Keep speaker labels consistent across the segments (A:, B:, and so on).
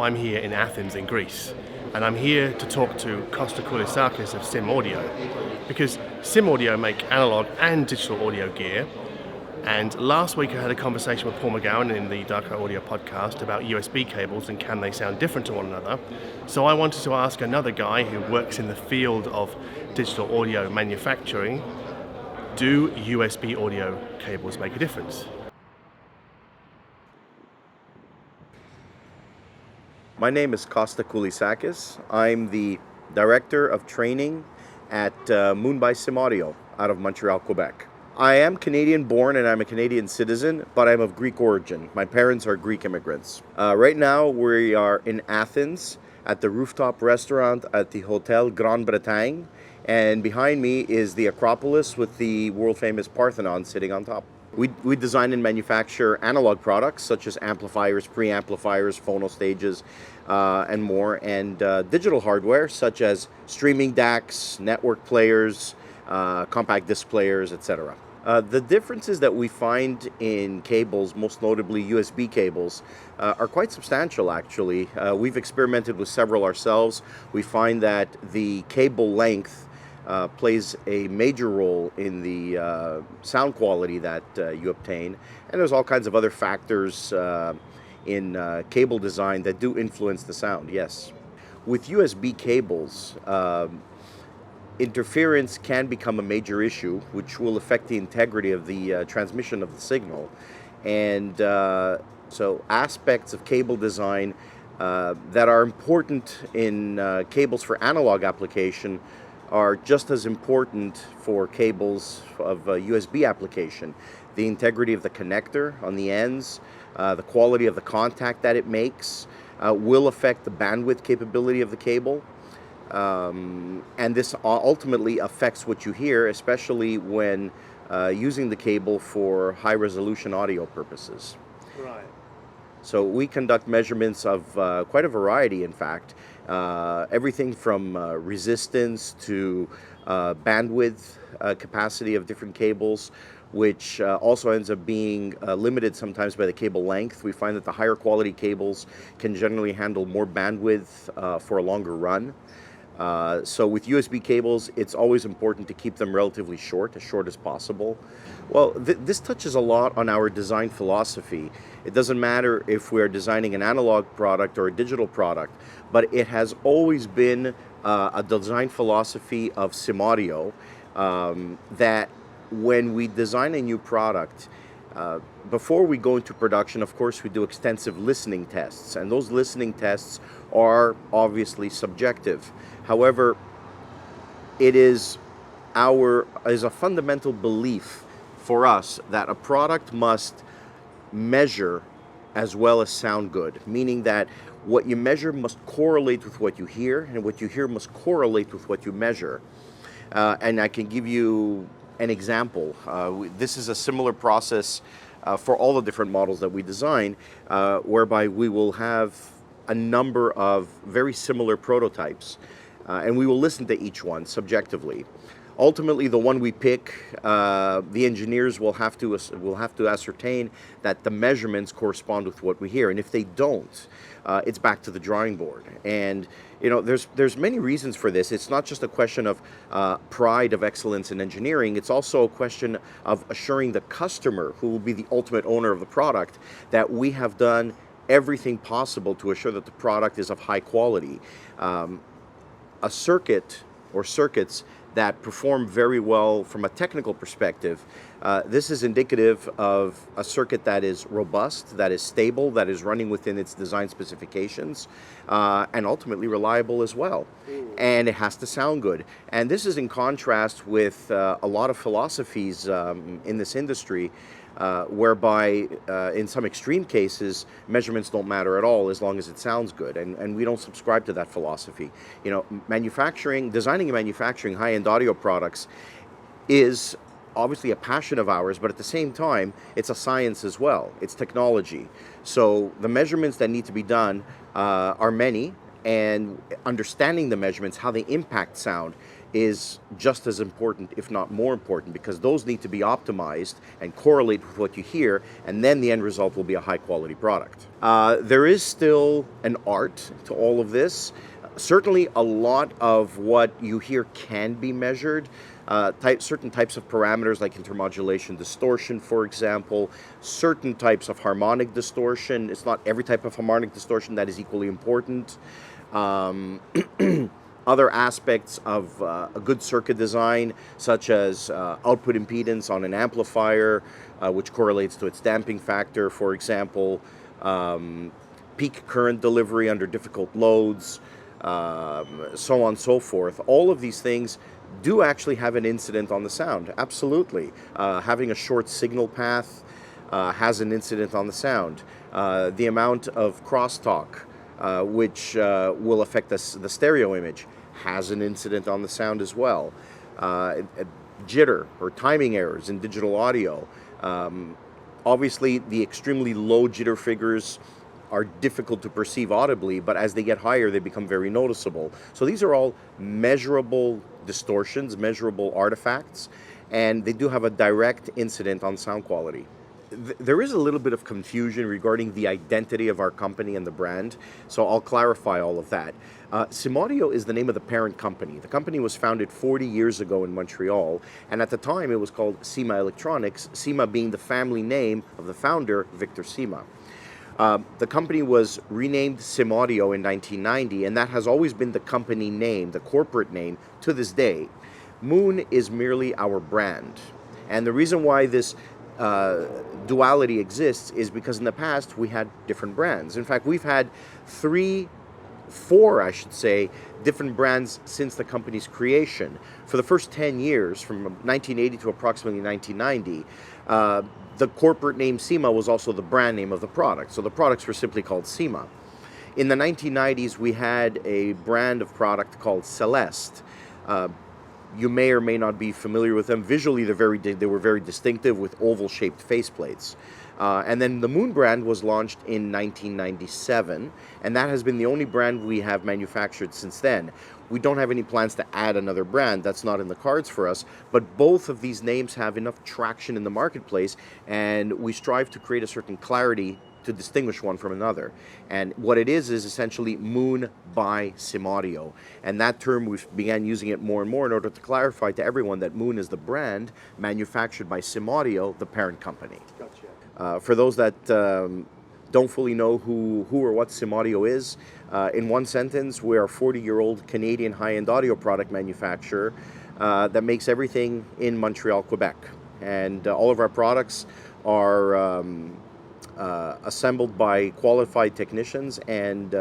A: I'm here in Athens in Greece, and I'm here to talk to Costa Koulisakis of Simaudio, because Simaudio make analog and digital audio gear. And last week I had a conversation with Paul McGowan in the Darko.Audio podcast about USB cables and can they sound different to one another. So I wanted to ask another guy who works in the field of digital audio manufacturing, do USB audio cables make a difference?
B: My name is Costa Koulisakis. I'm the Director of Training at MOON by Simaudio out of Montreal, Quebec. I am Canadian born and I'm a Canadian citizen, but I'm of Greek origin. My parents are Greek immigrants. Right now we are in Athens at the rooftop restaurant at the Hotel Grande Bretagne, and behind me is the Acropolis with the world famous Parthenon sitting on top. We design and manufacture analog products such as amplifiers, preamplifiers, phonostages, and more, and digital hardware such as streaming DACs, network players, compact disc players, etc. The differences that we find in cables, most notably USB cables, are quite substantial actually. We've experimented with several ourselves. We find that the cable length plays a major role in the sound quality that you obtain, and there's all kinds of other factors in cable design that do influence the sound, yes. With USB cables, interference can become a major issue, which will affect the integrity of the transmission of the signal. And so aspects of cable design that are important in cables for analog application are just as important for cables of USB application. The integrity of the connector on the ends, the quality of the contact that it makes will affect the bandwidth capability of the cable. And this ultimately affects what you hear, especially when using the cable for high-resolution audio purposes.
A: Right.
B: So we conduct measurements of quite a variety, in fact, everything from resistance to bandwidth capacity of different cables, which also ends up being limited sometimes by the cable length. We find that the higher quality cables can generally handle more bandwidth for a longer run. So with USB cables, it's always important to keep them relatively short as possible. Well, this touches a lot on our design philosophy. It doesn't matter if we're designing an analog product or a digital product, but it has always been a design philosophy of Simaudio that when we design a new product, before we go into production, of course, we do extensive listening tests, and those listening tests are obviously subjective. However, it is a fundamental belief for us that a product must measure as well as sound good, meaning that what you measure must correlate with what you hear, and what you hear must correlate with what you measure. And I can give you an example. This is a similar process for all the different models that we design, whereby we will have a number of very similar prototypes, and we will listen to each one subjectively. Ultimately, the one we pick, the engineers will have to ascertain that the measurements correspond with what we hear, and if they don't, it's back to the drawing board. And you know, there's many reasons for this. It's not just a question of pride of excellence in engineering. It's also a question of assuring the customer, who will be the ultimate owner of the product, that we have done everything possible to assure that the product is of high quality. A circuit or circuits that perform very well from a technical perspective, this is indicative of a circuit that is robust, that is stable, that is running within its design specifications, and ultimately reliable as well. And it has to sound good. And this is in contrast with a lot of philosophies in this industry, whereby in some extreme cases measurements don't matter at all as long as it sounds good, and we don't subscribe to that philosophy. You know, designing and manufacturing high-end audio products is obviously a passion of ours, but at the same time it's a science as well. It's technology. So the measurements that need to be done are many, and understanding the measurements, how they impact sound, is just as important, if not more important, because those need to be optimized and correlate with what you hear, and then the end result will be a high quality product. There is still an art to all of this. Certainly a lot of what you hear can be measured. Certain types of parameters like intermodulation distortion, for example, certain types of harmonic distortion. It's not every type of harmonic distortion that is equally important. Other aspects of a good circuit design, such as output impedance on an amplifier, which correlates to its damping factor, for example, peak current delivery under difficult loads, so on and so forth. All of these things do actually have an incident on the sound, absolutely. Having a short signal path has an incident on the sound. The amount of crosstalk, which will affect the stereo image, has an incident on the sound as well. Jitter or timing errors in digital audio. Obviously, the extremely low jitter figures are difficult to perceive audibly, but as they get higher, they become very noticeable. So these are all measurable distortions, measurable artifacts, and they do have a direct incident on sound quality. There is a little bit of confusion regarding the identity of our company and the brand, so I'll clarify all of that. Simaudio is the name of the parent company. The company was founded 40 years ago in Montreal, and at the time it was called Sima Electronics, Sima being the family name of the founder, Victor Sima. The company was renamed Simaudio in 1990, and that has always been the company name, the corporate name, to this day. Moon is merely our brand. And the reason why this duality exists is because in the past we had different brands. In fact, we've had four, I should say, different brands since the company's creation. For the first 10 years, from 1980 to approximately 1990, the corporate name Sima was also the brand name of the product. So the products were simply called Sima. In the 1990s, we had a brand of product called Celeste. You may or may not be familiar with them. Visually, they were very distinctive with oval-shaped faceplates. And then the Moon brand was launched in 1997, and that has been the only brand we have manufactured since then. We don't have any plans to add another brand. That's not in the cards for us, but both of these names have enough traction in the marketplace, and we strive to create a certain clarity to distinguish one from another. And what it is essentially Moon by Simaudio. And that term, we began using it more and more in order to clarify to everyone that Moon is the brand manufactured by Simaudio, the parent company.
C: Gotcha.
B: For those that don't fully know who or what Simaudio is, in one sentence, we're a 40-year-old Canadian high-end audio product manufacturer that makes everything in Montreal, Quebec. And all of our products are assembled by qualified technicians and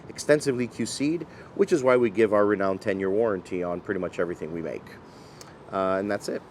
B: extensively QC'd, which is why we give our renowned 10-year warranty on pretty much everything we make. And that's it.